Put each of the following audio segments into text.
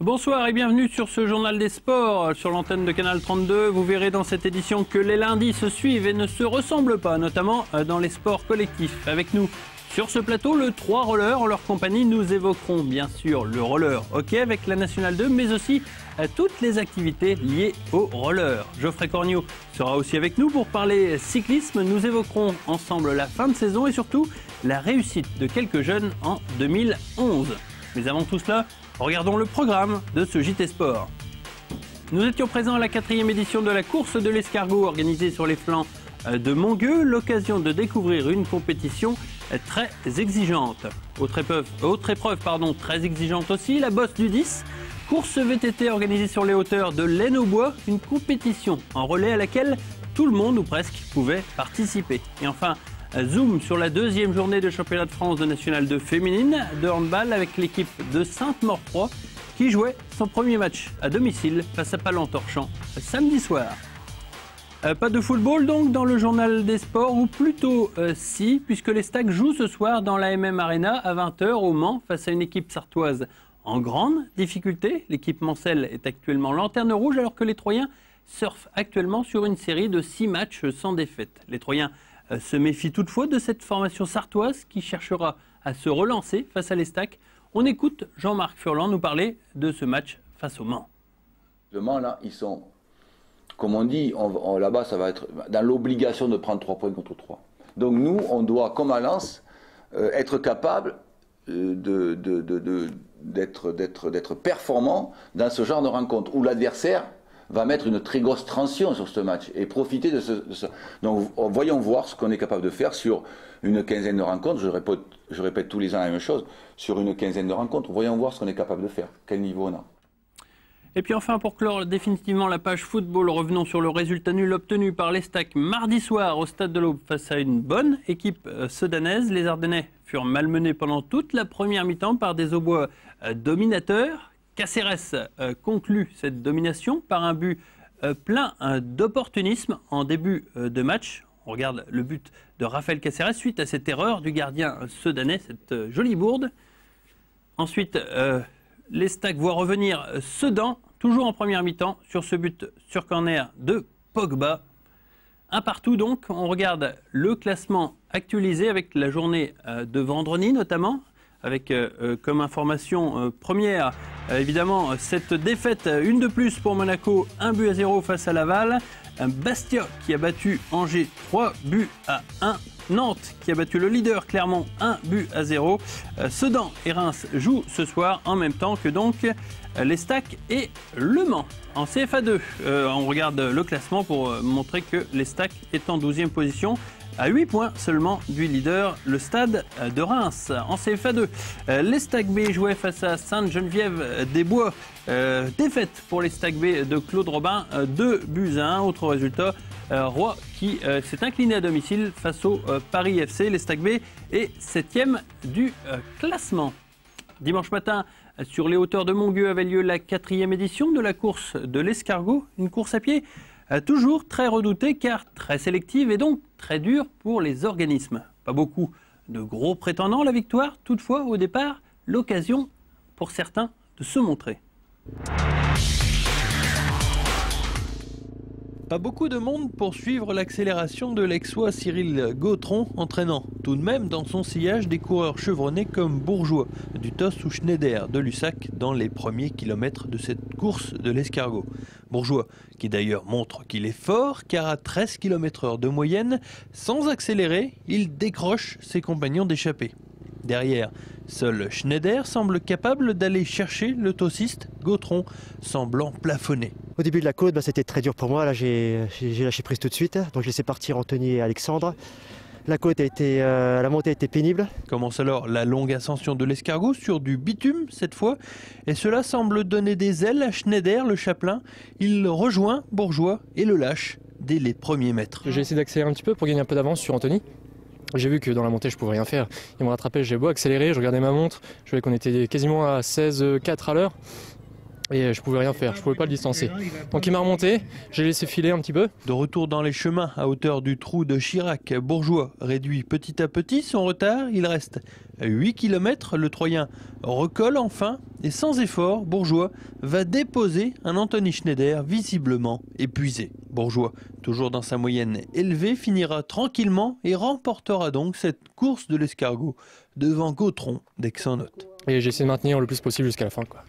Bonsoir et bienvenue sur ce journal des sports sur l'antenne de Canal 32. Vous verrez dans cette édition que les lundis se suivent et ne se ressemblent pas, notamment dans les sports collectifs. Avec nous sur ce plateau, le 3 rollers. En leur compagnie, nous évoquerons bien sûr le roller hockey avec la Nationale 2, mais aussi toutes les activités liées au roller. Geoffrey Corniot sera aussi avec nous pour parler cyclisme. Nous évoquerons ensemble la fin de saison et surtout la réussite de quelques jeunes en 2011. Mais avant tout cela, regardons le programme de ce JT Sport. Nous étions présents à la 4e édition de la course de l'escargot organisée sur les flancs de Montgueux, l'occasion de découvrir une compétition très exigeante. Autre épreuve très exigeante aussi, la bosse du 10, course VTT organisée sur les hauteurs de l'Aisne-aux-Bois, une compétition en relais à laquelle tout le monde ou presque pouvait participer. Et enfin, zoom sur la deuxième journée de championnat de France de Nationale 2 féminine de handball avec l'équipe de Sainte-Maure-Proie qui jouait son premier match à domicile face à Palan-Torchamps samedi soir. Pas de football donc dans le journal des sports, ou plutôt si, puisque les Stags jouent ce soir dans la MM Arena à 20 h au Mans face à une équipe sartoise en grande difficulté. L'équipe mancelle est actuellement lanterne rouge alors que les Troyens surfent actuellement sur une série de 6 matchs sans défaite. Les Troyens se méfient toutefois de cette formation sartoise qui cherchera à se relancer face à les Stags. On écoute Jean-Marc Furlan nous parler de ce match face au Mans. Le Mans là, ils sont... Comme on dit, là-bas, ça va être dans l'obligation de prendre 3 points contre 3. Donc nous, on doit, comme à Lens, être capable d'être performant dans ce genre de rencontre, où l'adversaire va mettre une très grosse tension sur ce match et profiter de ça. Donc voyons voir ce qu'on est capable de faire sur une quinzaine de rencontres. Je répète tous les ans la même chose, sur une quinzaine de rencontres. Voyons voir ce qu'on est capable de faire, quel niveau on a. Et puis enfin, pour clore définitivement la page football, revenons sur le résultat nul obtenu par les Stags mardi soir au Stade de l'Aube face à une bonne équipe sedanaise. Les Ardennais furent malmenés pendant toute la première mi-temps par des Aubois dominateurs. Caceres conclut cette domination par un but plein d'opportunisme en début de match. On regarde le but de Raphaël Caceres suite à cette erreur du gardien sedanais, cette jolie bourde. Ensuite, les Stags voient revenir Sedan, toujours en première mi-temps, sur ce but sur corner de Pogba. Un partout donc, on regarde le classement actualisé avec la journée de vendredi notamment, avec comme information première, évidemment, cette défaite, une de plus pour Monaco, 1-0 face à Laval. Bastia qui a battu Angers 3-1. Nantes qui a battu le leader Clermont 1-0. Sedan et Reims jouent ce soir en même temps que donc les Stags et Le Mans. En CFA2, on regarde le classement pour montrer que les Stags est en 12e position, à 8 points seulement du leader, le Stade de Reims. En CFA2, les Stags B jouaient face à Sainte-Geneviève-des-Bois. Défaite pour les Stags B de Claude Robin, 2-1. Autre résultat, Roy qui s'est incliné à domicile face au Paris FC. Les Stags B est 7e du classement. Dimanche matin, sur les hauteurs de Montgueux avait lieu la 4e édition de la course de l'escargot, une course à pied toujours très redoutée car très sélective et donc très dure pour les organismes. Pas beaucoup de gros prétendants à la victoire, toutefois au départ, l'occasion pour certains de se montrer. Pas beaucoup de monde pour suivre l'accélération de l'Aixois Cyril Gautron, entraînant tout de même dans son sillage des coureurs chevronnés comme Bourgeois, du TOS ou Schneider de Lussac dans les premiers kilomètres de cette course de l'escargot. Bourgeois qui d'ailleurs montre qu'il est fort car à 13 km/h de moyenne, sans accélérer, il décroche ses compagnons d'échappée. Derrière, seul Schneider semble capable d'aller chercher le tossiste Gautron, semblant plafonner. Au début de la côte, c'était très dur pour moi. Là, j'ai lâché prise tout de suite. Donc, j'ai laissé partir Anthony et Alexandre. La montée a été pénible. Commence alors la longue ascension de l'escargot sur du bitume cette fois. Et cela semble donner des ailes à Schneider, le chapelain. Il rejoint Bourgeois et le lâche dès les premiers mètres. J'ai essayé d'accélérer un petit peu pour gagner un peu d'avance sur Anthony. J'ai vu que dans la montée, je pouvais rien faire. Il me rattrapait, j'ai beau accélérer, je regardais ma montre, je voyais qu'on était quasiment à 16,4 à l'heure. Et je pouvais rien faire, je pouvais pas le distancer. Donc il m'a remonté, j'ai laissé filer un petit peu. De retour dans les chemins à hauteur du trou de Chirac, Bourgeois réduit petit à petit son retard. Il reste 8 km. Le Troyen recolle enfin et sans effort, Bourgeois va déposer un Anthony Schneider visiblement épuisé. Bourgeois, toujours dans sa moyenne élevée, finira tranquillement et remportera donc cette course de l'escargot devant Gautron d'Aix-en-Othe. Et j'ai essayé de maintenir le plus possible jusqu'à la fin, quoi.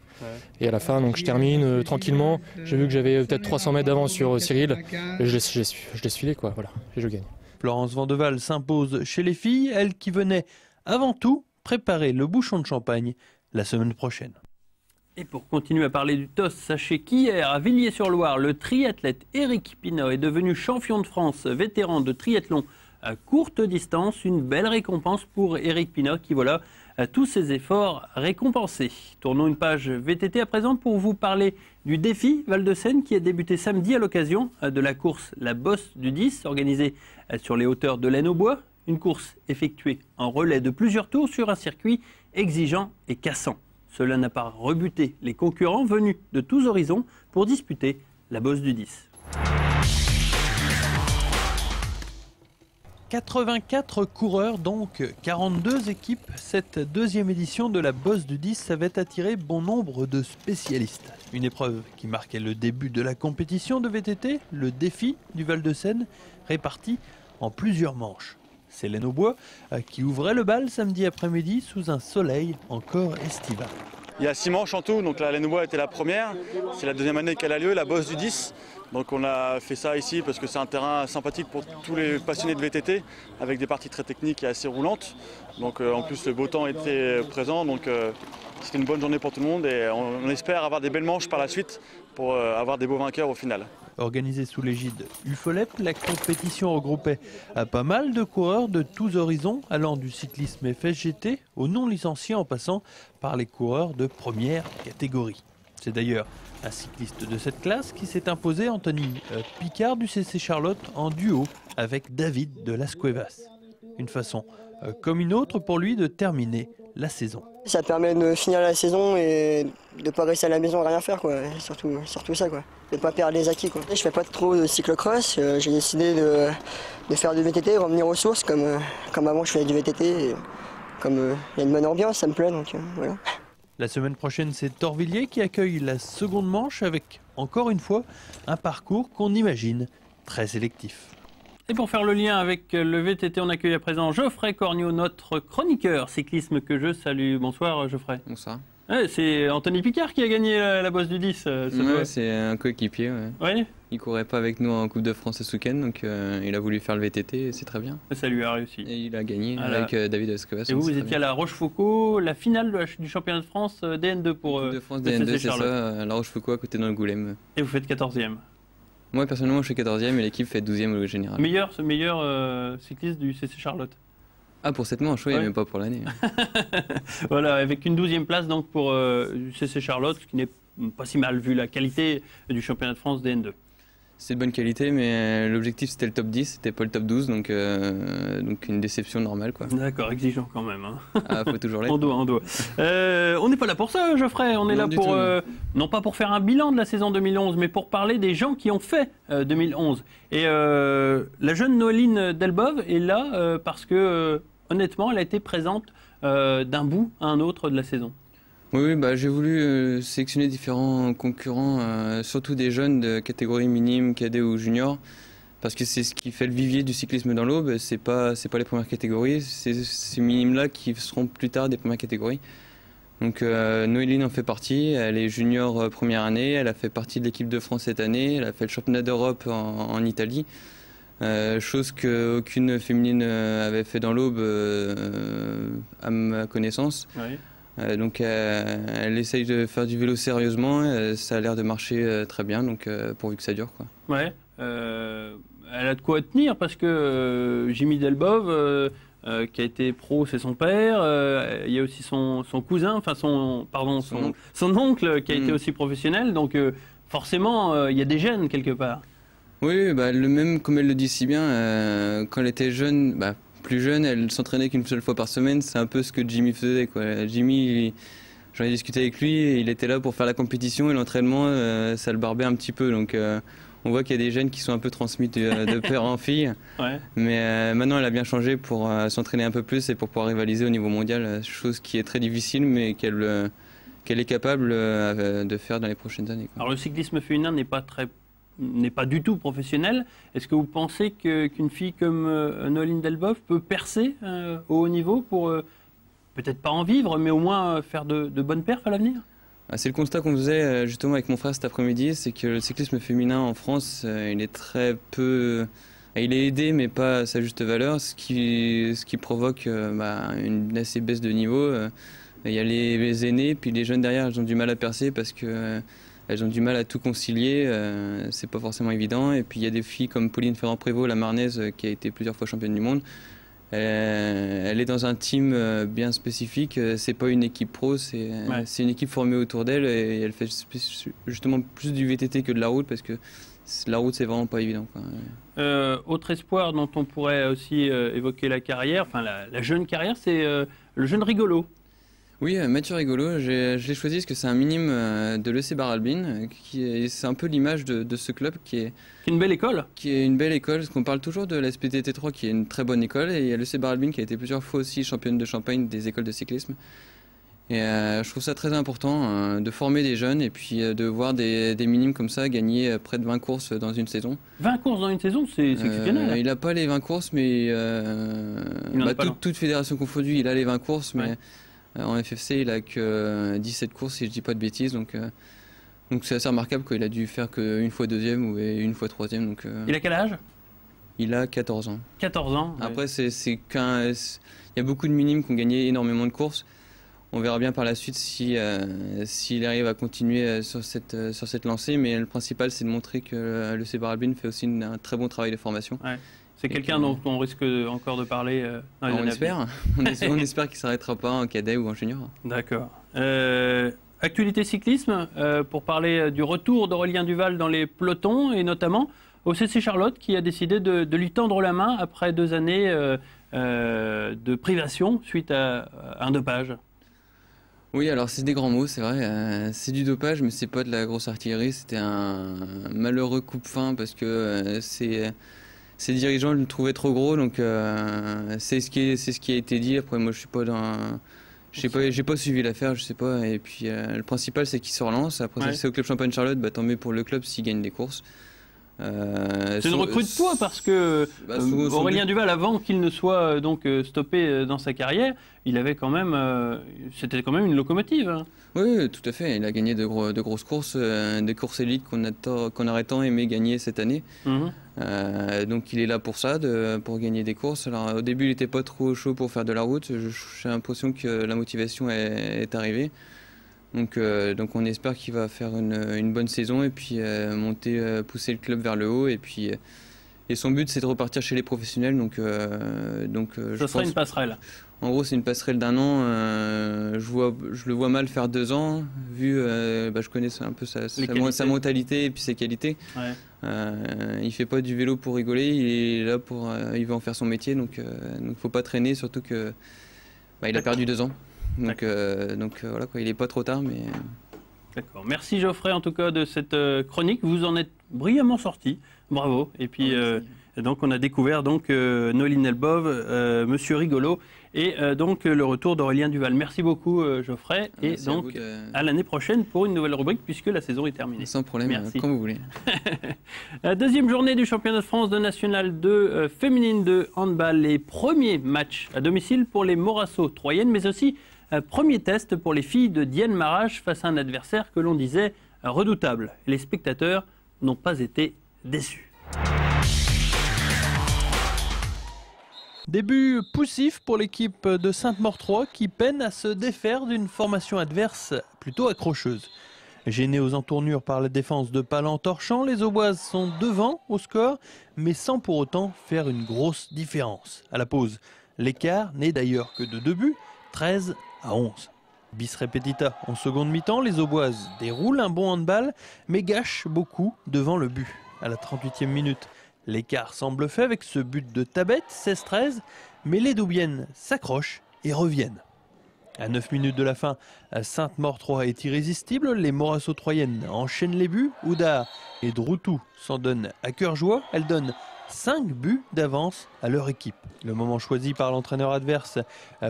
Et à la fin, donc je termine tranquillement. J'ai vu que j'avais peut-être 300 mètres d'avance sur Cyril. Et je laisse filer, quoi. Voilà, et je gagne. Florence Vandeval s'impose chez les filles, elle qui venait avant tout préparer le bouchon de champagne la semaine prochaine. Et pour continuer à parler du TOS, sachez qu'hier à Villiers-sur-Loire, le triathlète Éric Pinault est devenu champion de France vétéran de triathlon à courte distance. Une belle récompense pour Éric Pinault qui voilà tous ses efforts récompensés. Tournons une page VTT à présent pour vous parler du défi Val-de-Seine qui a débuté samedi à l'occasion de la course La Bosse du 10 organisée sur les hauteurs de l'Aisne-aux-Bois. Une course effectuée en relais de plusieurs tours sur un circuit exigeant et cassant. Cela n'a pas rebuté les concurrents venus de tous horizons pour disputer la Bosse du 10. 84 coureurs, donc 42 équipes. Cette deuxième édition de la Bosse du 10 avait attiré bon nombre de spécialistes. Une épreuve qui marquait le début de la compétition de VTT, le défi du Val-de-Seine, réparti en plusieurs manches. C'est l'Aisne-aux-Bois qui ouvrait le bal samedi après-midi sous un soleil encore estival. Il y a 6 manches en tout, donc la l'Aisne-aux-Bois était la première. C'est la deuxième année qu'elle a lieu, la Bosse du 10. Donc on a fait ça ici parce que c'est un terrain sympathique pour tous les passionnés de VTT, avec des parties très techniques et assez roulantes. Donc en plus le beau temps était présent, donc c'était une bonne journée pour tout le monde et on espère avoir des belles manches par la suite pour avoir des beaux vainqueurs au final. Organisée sous l'égide UFOLEP, la compétition regroupait pas mal de coureurs de tous horizons, allant du cyclisme FSGT aux non-licenciés en passant par les coureurs de première catégorie. C'est d'ailleurs un cycliste de cette classe qui s'est imposé, Anthony Picard du CC Charlotte, en duo avec David de Las Cuevas. Une façon comme une autre pour lui de terminer la saison. Ça permet de finir la saison et de ne pas rester à la maison à rien faire, quoi. Surtout ça, quoi. De ne pas perdre les acquis, quoi. Je fais pas trop de cyclocross, j'ai décidé de faire du VTT, revenir aux sources comme avant je faisais du VTT. Et comme il y a une bonne ambiance, ça me plaît, donc voilà. La semaine prochaine, c'est Torvilliers qui accueille la seconde manche avec, encore une fois, un parcours qu'on imagine très sélectif. Et pour faire le lien avec le VTT, on accueille à présent Geoffrey Corniot, notre chroniqueur cyclisme que je salue. Bonsoir Geoffrey. Bonsoir. Ouais, c'est Anthony Picard qui a gagné la Bosse du 10. Ouais, c'est un coéquipier. Ouais. Ouais. Il courait pas avec nous en Coupe de France ce week-end, donc il a voulu faire le VTT et c'est très bien. Ça lui a réussi. Et il a gagné avec David Escovas. Et vous étiez à la Rochefoucauld, la finale du championnat de France DN2 pour Coupe de France DN2, c'est ça, la Rochefoucauld à côté d'Angoulême. Et vous faites 14e. Moi personnellement, je suis 14e et l'équipe fait 12e au général. Meilleur cycliste du CC Charlotte. Ah, pour cette manche, oui, ouais. Mais pas pour l'année. Voilà, avec une 12e place donc pour du CC Charlotte, ce qui n'est pas si mal vu la qualité du championnat de France DN2. C'est de bonne qualité, mais l'objectif c'était le top 10, c'était pas le top 12, donc une déception normale, quoi. D'accord, exigeant quand même. Hein. Ah, faut toujours l'être. On doit. On n'est pas là pour ça, Geoffrey. On est là pour, non pas pour faire un bilan de la saison 2011, mais pour parler des gens qui ont fait 2011. Et la jeune Noéline Delbove est là parce que, honnêtement, elle a été présente d'un bout à un autre de la saison. Oui, j'ai voulu sélectionner différents concurrents, surtout des jeunes de catégorie minime, cadet ou junior, parce que c'est ce qui fait le vivier du cyclisme dans l'Aube. C'est pas les premières catégories, c'est ces minimes-là qui seront plus tard des premières catégories. Donc Noéline en fait partie, elle est junior première année, elle a fait partie de l'équipe de France cette année, elle a fait le championnat d'Europe en Italie. Chose qu'aucune féminine avait fait dans l'Aube à ma connaissance. Oui. Donc elle essaye de faire du vélo sérieusement, ça a l'air de marcher très bien, donc pourvu que ça dure, quoi. Ouais, elle a de quoi tenir parce que Jimmy Delbove, qui a été pro, c'est son père, il y a aussi son cousin, enfin son oncle qui a été aussi professionnel, donc forcément il y a des gènes quelque part. Oui, le même, comme elle le dit si bien, quand elle était jeune, plus jeune, elle s'entraînait qu'une seule fois par semaine, c'est un peu ce que Jimmy faisait, quoi. Jimmy, j'en ai discuté avec lui, il était là pour faire la compétition et l'entraînement, ça le barbait un petit peu. Donc on voit qu'il y a des gènes qui sont un peu transmis de père en fille. Ouais. Mais maintenant, elle a bien changé pour s'entraîner un peu plus et pour pouvoir rivaliser au niveau mondial, chose qui est très difficile, mais qu'elle est capable de faire dans les prochaines années, quoi. Alors le cyclisme féminin n'est pas du tout professionnel. Est-ce que vous pensez qu'une fille comme Noéline Delboeuf peut percer au haut niveau pour peut-être pas en vivre, mais au moins faire de bonnes perfs à l'avenir? C'est le constat qu'on faisait justement avec mon frère cet après-midi, c'est que le cyclisme féminin en France, il est très peu... Il est aidé, mais pas à sa juste valeur, ce qui provoque une assez baisse de niveau. Il y a les aînés, puis les jeunes derrière, elles ont du mal à percer parce que elles ont du mal à tout concilier, c'est pas forcément évident. Et puis il y a des filles comme Pauline Ferrand-Prévot, la Marnaise, qui a été plusieurs fois championne du monde. Elle est dans un team bien spécifique, c'est pas une équipe pro, c'est une équipe formée autour d'elle et elle fait justement plus du VTT que de la route parce que la route c'est vraiment pas évident, quoi. Autre espoir dont on pourrait aussi évoquer la carrière, enfin la jeune carrière, c'est le jeune Rigolo. Oui, Mathieu Rigolo, je l'ai choisi parce que c'est un minime de l'EC Bar-Albin, c'est un peu l'image de ce club qui est une belle école. Qui est une belle école, parce qu'on parle toujours de la SPTT3 qui est une très bonne école, et il y a l'EC Bar-Albin qui a été plusieurs fois aussi championne de Champagne des écoles de cyclisme. Et je trouve ça très important de former des jeunes et puis de voir des minimes comme ça gagner près de 20 courses dans une saison. 20 courses dans une saison, c'est exceptionnel. Il n'a pas les 20 courses, mais toute fédération confondue, il a les 20 courses, mais en FFC, il a que 17 courses, si je ne dis pas de bêtises. Donc c'est assez remarquable qu'il a dû faire qu'une fois deuxième ou une fois troisième. Donc, il a quel âge? Il a 14 ans. 14 ans. Après, il y a beaucoup de minimes qui ont gagné énormément de courses. On verra bien par la suite s'il arrive à continuer sur cette lancée. Mais le principal, c'est de montrer que le CBAR Albin fait aussi un très bon travail de formation. Ouais. C'est quelqu'un dont on risque encore de parler dans les années à venir. On espère qu'il ne s'arrêtera pas en cadet ou en junior. D'accord. Actualité cyclisme, pour parler du retour d'Aurélien Duval dans les pelotons et notamment au CC Charlotte qui a décidé de lui tendre la main après 2 années de privation suite à un dopage. Oui, alors c'est des grands mots, c'est vrai. C'est du dopage, mais c'est pas de la grosse artillerie. C'était un malheureux coupe-fin parce que ces dirigeants le trouvaient trop gros, donc c'est ce qui a été dit. Après, moi, je suis pas dans... J'ai pas suivi l'affaire, je sais pas. Et puis le principal, c'est qu'il se relance. Après, c'est au club Champagne Charlotte, tant mieux pour le club s'il gagne des courses. C'est une recrue de poids parce que Aurélien Duval, avant qu'il ne soit donc stoppé dans sa carrière, il avait quand même, c'était quand même une locomotive. Hein. Oui, tout à fait. Il a gagné de grosses courses, des courses élites qu'on aurait tant aimé gagner cette année. Donc il est là pour ça, pour gagner des courses. Alors au début, il n'était pas trop chaud pour faire de la route. J'ai l'impression que la motivation est arrivée. Donc on espère qu'il va faire une bonne saison et puis pousser le club vers le haut et son but c'est de repartir chez les professionnels. Ça serait une passerelle. En gros c'est une passerelle d'1 an. Je le vois mal faire 2 ans vu je connais un peu sa mentalité et puis ses qualités. Ouais. Il fait pas du vélo pour rigoler, il est là il veut en faire son métier donc faut pas traîner surtout que il a perdu 2 ans. Donc voilà, il n'est pas trop tard. Mais... D'accord. Merci Geoffrey en tout cas de cette chronique. Vous en êtes brillamment sorti. Bravo. Et puis donc on a découvert Noéline Delboeuf, Monsieur Rigolo et donc le retour d'Aurélien Duval. Merci beaucoup Geoffrey. Merci et donc à l'année prochaine pour une nouvelle rubrique puisque la saison est terminée. Sans problème, quand vous voulez. Deuxième journée du championnat de France de National 2 féminine de handball. Les premiers matchs à domicile pour les Morasso troyennes mais aussi premier test pour les filles de Dienne Marache face à un adversaire que l'on disait redoutable. Les spectateurs n'ont pas été déçus. Début poussif pour l'équipe de Sainte-Maure-3 qui peine à se défaire d'une formation adverse plutôt accrocheuse. Gênés aux entournures par la défense de Palan-Torchant, les Auboises sont devant au score, mais sans pour autant faire une grosse différence. À la pause, l'écart n'est d'ailleurs que de 2 buts, 13 à 11. Bis repetita en seconde mi-temps, les Auboises déroulent un bon handball, mais gâchent beaucoup devant le but. À la 38e minute, l'écart semble fait avec ce but de Tabette, 16-13, mais les Doubiennes s'accrochent et reviennent. À 9 minutes de la fin, Sainte-Maure 3 est irrésistible. Les Morasso-Troyennes enchaînent les buts. Oudard et Droutou s'en donnent à cœur joie. Elles donnent 5 buts d'avance à leur équipe. Le moment choisi par l'entraîneur adverse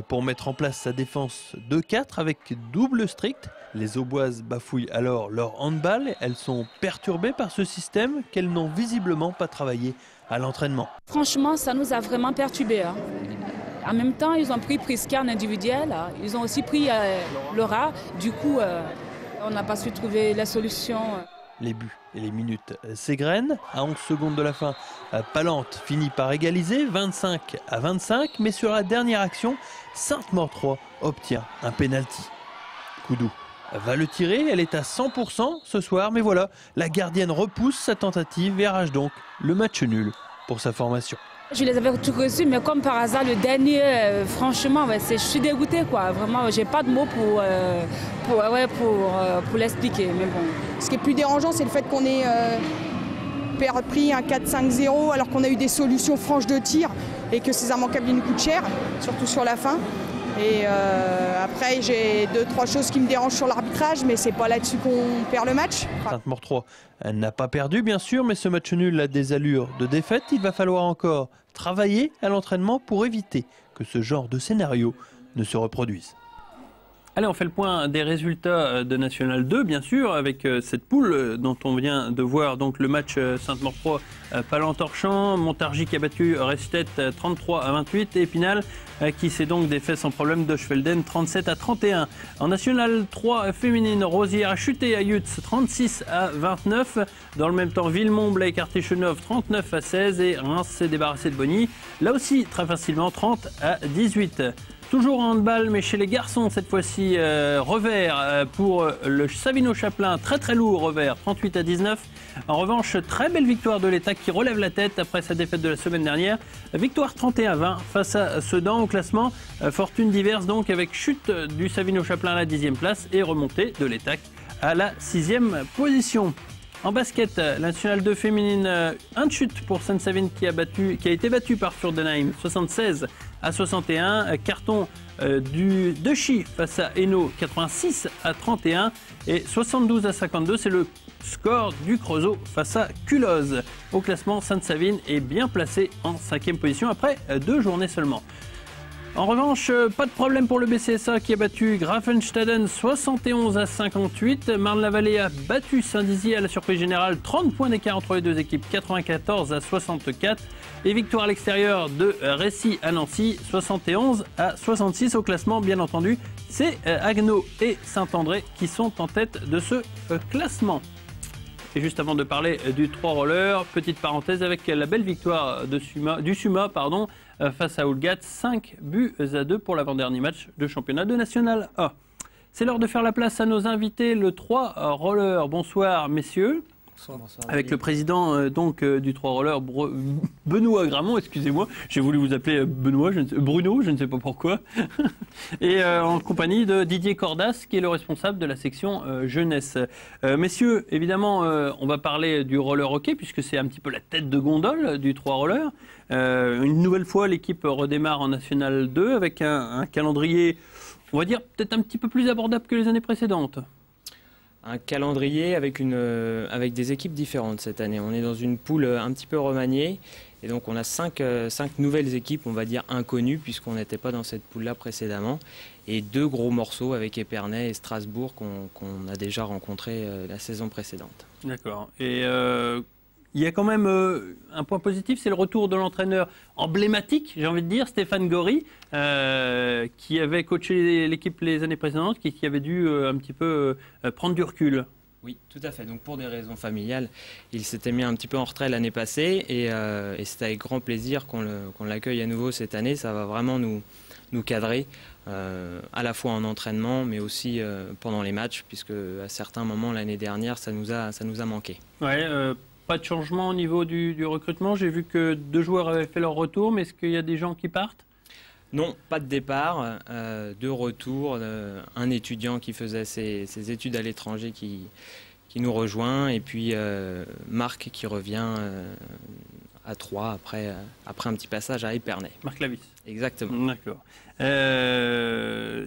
pour mettre en place sa défense 2-4 avec double strict. Les Auboises bafouillent alors leur handball. Elles sont perturbées par ce système qu'elles n'ont visiblement pas travaillé à l'entraînement. Franchement, ça nous a vraiment perturbés. En même temps, ils ont pris Prisca en individuel. Ils ont aussi pris Laura. Du coup, on n'a pas su trouver la solution. Les buts et les minutes s'égrènent. À 11 secondes de la fin, Palante finit par égaliser 25-25. Mais sur la dernière action, Sainte-Maure 3 obtient un pénalty. Koudou va le tirer, elle est à 100% ce soir. Mais voilà, la gardienne repousse sa tentative et arrache donc le match nul pour sa formation. Je les avais tout reçus, mais comme par hasard, le dernier, franchement, je suis dégoûtée, quoi. Vraiment, j'ai pas de mots pour l'expliquer. Mais bon. Ce qui est plus dérangeant, c'est le fait qu'on ait pris un 4-5-0 alors qu'on a eu des solutions franches de tir et que ces immanquables nous coûtent cher, surtout sur la fin. Et après, j'ai 2-3 choses qui me dérangent sur l'arbitrage, mais c'est pas là-dessus qu'on perd le match. Sainte-Maure 3 n'a pas perdu, bien sûr, mais ce match nul a des allures de défaite. Il va falloir encore travailler à l'entraînement pour éviter que ce genre de scénario ne se reproduise. Allez, on fait le point des résultats de National 2, bien sûr, avec cette poule dont on vient de voir donc le match Sainte-Maure 3, Palan-Torchamps, Montargis qui a battu Restedt 33-28 et Épinal qui s'est donc défait sans problème de Schfelden 37-31. En National 3 féminine, Rosières a chuté à Yutz 36-29. Dans le même temps, Villemomble l'a écarté Chenov 39-16 et Reims s'est débarrassé de Bonny, là aussi très facilement 30-18. Toujours en handball, mais chez les garçons, cette fois-ci, revers pour le Savino-Chaplin, très lourd revers, 38-19. En revanche, très belle victoire de l'État qui relève la tête après sa défaite de la semaine dernière. Victoire 31-20 face à Sedan au classement. Fortune diverse donc avec chute du Savino-Chaplin à la 10e place et remontée de l'État à la 6e position. En basket, la National 2 féminine, un de chute pour Sainte-Savine qui a été battu par Furdenheim 76-61. Carton du Dechy face à Hainaut 86-31 et 72-52. C'est le score du Creusot face à Culose. Au classement, Sainte-Savine est bien placée en 5e position après 2 journées seulement. En revanche, pas de problème pour le BCSA qui a battu Grafenstaden 71-58. Marne-la-Vallée a battu Saint-Dizier à la surprise générale. 30 points d'écart entre les deux équipes, 94-64. Et victoire à l'extérieur de Récy à Nancy, 71-66 au classement. Bien entendu, c'est Haguenau et Saint-André qui sont en tête de ce classement. Et juste avant de parler du 3 roller, petite parenthèse avec la belle victoire du Suma face à Oulgat, 5-2 pour l'avant-dernier match de championnat de National A. C'est l'heure de faire la place à nos invités, le 3 roller. Bonsoir messieurs. Bonsoir, avec le président du 3 roller, Benoît Gramont, excusez-moi, j'ai voulu vous appeler Bruno, je ne sais pas pourquoi, et en compagnie de Didier Cordas, qui est le responsable de la section jeunesse. Messieurs, évidemment, on va parler du roller hockey, puisque c'est un petit peu la tête de gondole du 3 roller. Une nouvelle fois, l'équipe redémarre en National 2 avec un calendrier, on va dire, peut-être un petit peu plus abordable que les années précédentes. Un calendrier avec des équipes différentes cette année. On est dans une poule un petit peu remaniée et donc on a 5 nouvelles équipes, on va dire inconnues puisqu'on n'était pas dans cette poule-là précédemment, et 2 gros morceaux avec Épernay et Strasbourg qu'on a déjà rencontrés la saison précédente. D'accord. Et il y a quand même un point positif, c'est le retour de l'entraîneur emblématique, j'ai envie de dire, Stéphane Gory, qui avait coaché l'équipe les années précédentes, qui avait dû un petit peu prendre du recul. Oui, tout à fait. Donc pour des raisons familiales, il s'était mis un petit peu en retrait l'année passée et c'est avec grand plaisir qu'on l'accueille à nouveau cette année. Ça va vraiment nous cadrer, à la fois en entraînement, mais aussi pendant les matchs, puisque à certains moments l'année dernière, ça nous a manqué. Ouais, pas de changement au niveau du recrutement. J'ai vu que 2 joueurs avaient fait leur retour, mais est-ce qu'il y a des gens qui partent ? Non, pas de départ, 2 retours, un étudiant qui faisait ses études à l'étranger qui nous rejoint, et puis Marc qui revient à Troyes après un petit passage à Épernay. Marc Lavis. Exactement. D'accord.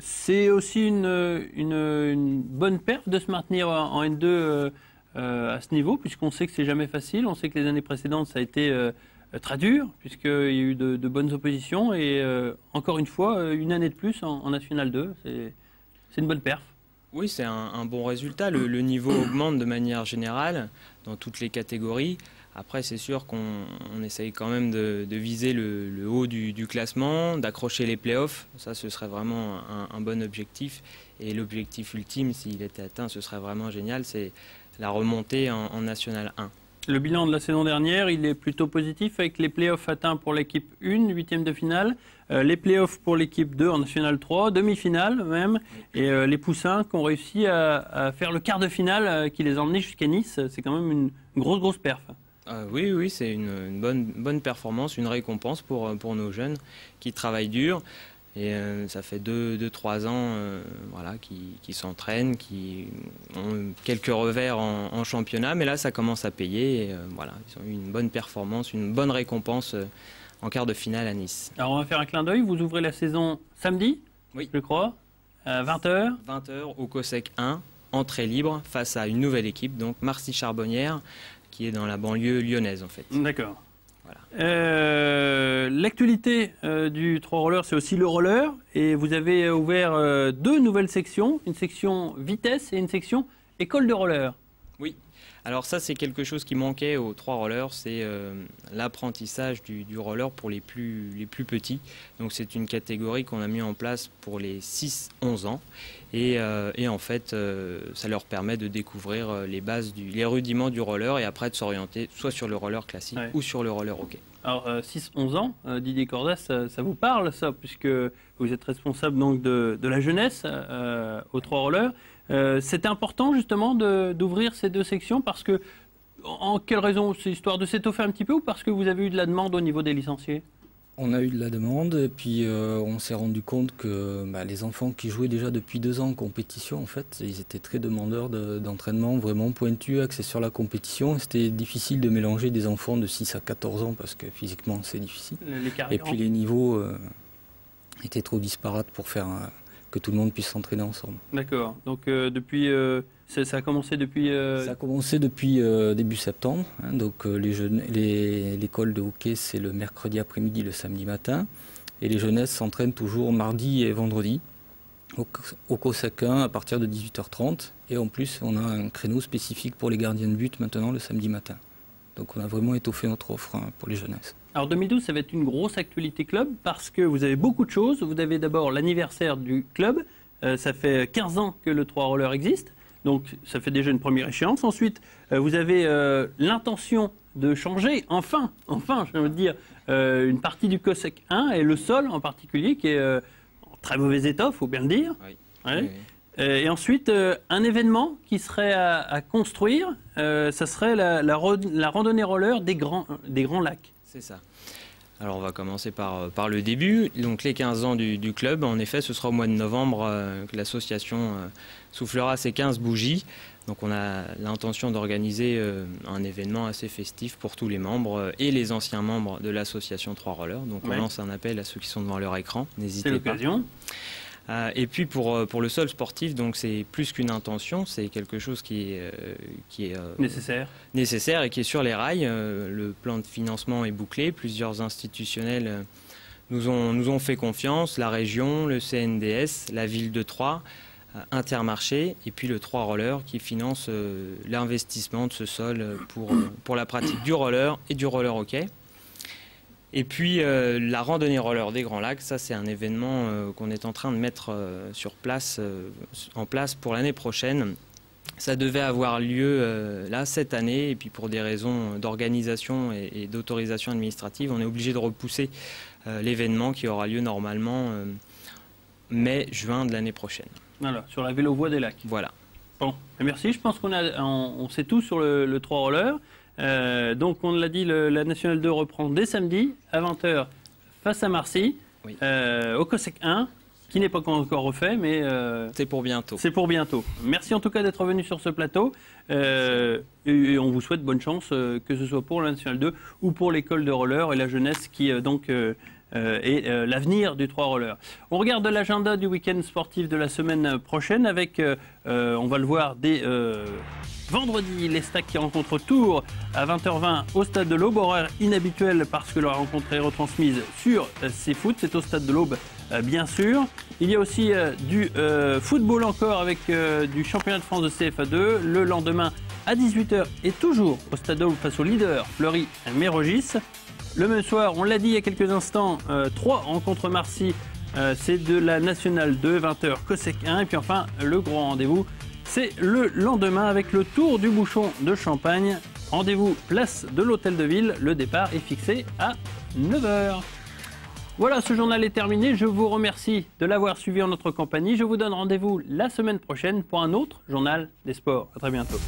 C'est aussi une bonne perf de se maintenir en N2 à ce niveau, puisqu'on sait que c'est jamais facile. On sait que les années précédentes, ça a été très dur, puisqu'il y a eu de bonnes oppositions. Et encore une fois, une année de plus en National 2, c'est une bonne perf. Oui, c'est un bon résultat. Le niveau augmente de manière générale dans toutes les catégories. Après, c'est sûr qu'on essaye quand même de viser le haut du classement, d'accrocher les playoffs. Ça, ce serait vraiment un bon objectif. Et l'objectif ultime, s'il était atteint, ce serait vraiment génial, c'est la remontée en National 1. Le bilan de la saison dernière, il est plutôt positif avec les playoffs atteints pour l'équipe 1, huitième de finale, les playoffs pour l'équipe 2 en National 3, demi-finale même, et les Poussins qui ont réussi à faire le quart de finale qui les a emmenés jusqu'à Nice. C'est quand même une grosse perf. Oui, c'est une bonne performance, une récompense pour nos jeunes qui travaillent dur. Et ça fait 2-3 ans voilà, qui s'entraînent, qui ont quelques revers en championnat, mais là ça commence à payer. Et, voilà, ils ont eu une bonne performance, une bonne récompense en quart de finale à Nice. Alors on va faire un clin d'œil, vous ouvrez la saison samedi, oui, je crois, à 20h. 20h au COSEC 1, entrée libre, face à une nouvelle équipe, donc Marcy Charbonnière, qui est dans la banlieue lyonnaise en fait. D'accord. Voilà. L'actualité du 3 roller, c'est aussi le roller. Et vous avez ouvert 2 nouvelles sections, une section vitesse et une section école de roller. Oui. Alors ça, c'est quelque chose qui manquait aux 3 rollers, c'est l'apprentissage du roller pour les plus petits. Donc c'est une catégorie qu'on a mis en place pour les 6-11 ans. Et en fait, ça leur permet de découvrir les bases, les rudiments du roller et après de s'orienter soit sur le roller classique ou sur le roller hockey. Alors 6-11 ans, Didier Cordas, ça vous parle ça, puisque vous êtes responsable donc de la jeunesse aux 3 rollers. C'était important justement d'ouvrir ces 2 sections parce que, en quelle raison? C'est histoire de s'étoffer un petit peu ou parce que vous avez eu de la demande au niveau des licenciés? On a eu de la demande et puis on s'est rendu compte que les enfants qui jouaient déjà depuis 2 ans en compétition, en fait, ils étaient très demandeurs d'entraînement vraiment pointus, axés sur la compétition. C'était difficile de mélanger des enfants de 6 à 14 ans parce que physiquement c'est difficile. Et puis les niveaux étaient trop disparates pour faire que tout le monde puisse s'entraîner ensemble. D'accord. Donc depuis, ça a commencé depuis... Ça a commencé depuis début septembre. Hein, donc l'école de hockey, c'est le mercredi après-midi, le samedi matin. Et les jeunesses s'entraînent toujours mardi et vendredi au COSEC 1 à partir de 18h30. Et en plus, on a un créneau spécifique pour les gardiens de but maintenant le samedi matin. Donc on a vraiment étoffé notre offre pour les jeunesses. Alors 2012, ça va être une grosse actualité club parce que vous avez beaucoup de choses. Vous avez d'abord l'anniversaire du club. Ça fait 15 ans que le 3 roller existe. Donc ça fait déjà une première échéance. Ensuite, vous avez l'intention de changer, enfin, je veux dire, une partie du COSEC 1 et le sol en particulier qui est en très mauvais état, il faut bien le dire. Oui. Ouais. Oui. Et ensuite, un événement qui serait à construire, ça serait la randonnée roller des grands lacs. C'est ça. Alors on va commencer par le début. Donc les 15 ans du club, en effet, ce sera au mois de novembre que l'association soufflera ses 15 bougies. Donc on a l'intention d'organiser un événement assez festif pour tous les membres et les anciens membres de l'association 3 rollers. Donc on lance un appel à ceux qui sont devant leur écran. N'hésitez pas. C'est l'occasion. Et puis pour le sol sportif, donc c'est plus qu'une intention, c'est quelque chose qui est nécessaire et qui est sur les rails. Le plan de financement est bouclé, plusieurs institutionnels nous ont fait confiance, la région, le CNDS, la ville de Troyes, Intermarché et puis le 3 roller qui finance l'investissement de ce sol pour la pratique du roller et du roller hockey. Et puis la randonnée roller des Grands Lacs, ça c'est un événement qu'on est en train de mettre en place pour l'année prochaine. Ça devait avoir lieu là cette année et puis pour des raisons d'organisation et d'autorisation administrative, on est obligé de repousser l'événement qui aura lieu normalement mai-juin de l'année prochaine. Voilà, sur la vélo-voie des lacs. Voilà. Bon, merci, je pense qu'on sait tout sur le 3 roller. Donc on l'a dit, la National 2 reprend dès samedi à 20h face à Marcy, oui. Au COSEC 1, qui n'est pas encore refait, mais c'est pour bientôt. C'est pour bientôt. Merci en tout cas d'être venu sur ce plateau. Et on vous souhaite bonne chance, que ce soit pour la Nationale 2 ou pour l'école de roller et la jeunesse qui est l'avenir du 3 roller. On regarde l'agenda du week-end sportif de la semaine prochaine avec, on va le voir dès vendredi, les Stacks qui rencontrent Tours à 20h20 au Stade de l'Aube, horaire inhabituel parce que la rencontre est retransmise sur CFoot, c'est au Stade de l'Aube bien sûr. Il y a aussi du football encore avec du championnat de France de CFA2 le lendemain à 18h et toujours au Stade de l'Aube face au leader Fleury-Mérogis. Le même soir, on l'a dit il y a quelques instants, 3 rencontres Marcy, c'est de la Nationale 2, 20h, Cosec 1. Et puis enfin, le gros rendez-vous, c'est le lendemain avec le Tour du Bouchon de Champagne. Rendez-vous place de l'Hôtel de Ville. Le départ est fixé à 9h. Voilà, ce journal est terminé. Je vous remercie de l'avoir suivi en notre compagnie. Je vous donne rendez-vous la semaine prochaine pour un autre journal des sports. À très bientôt.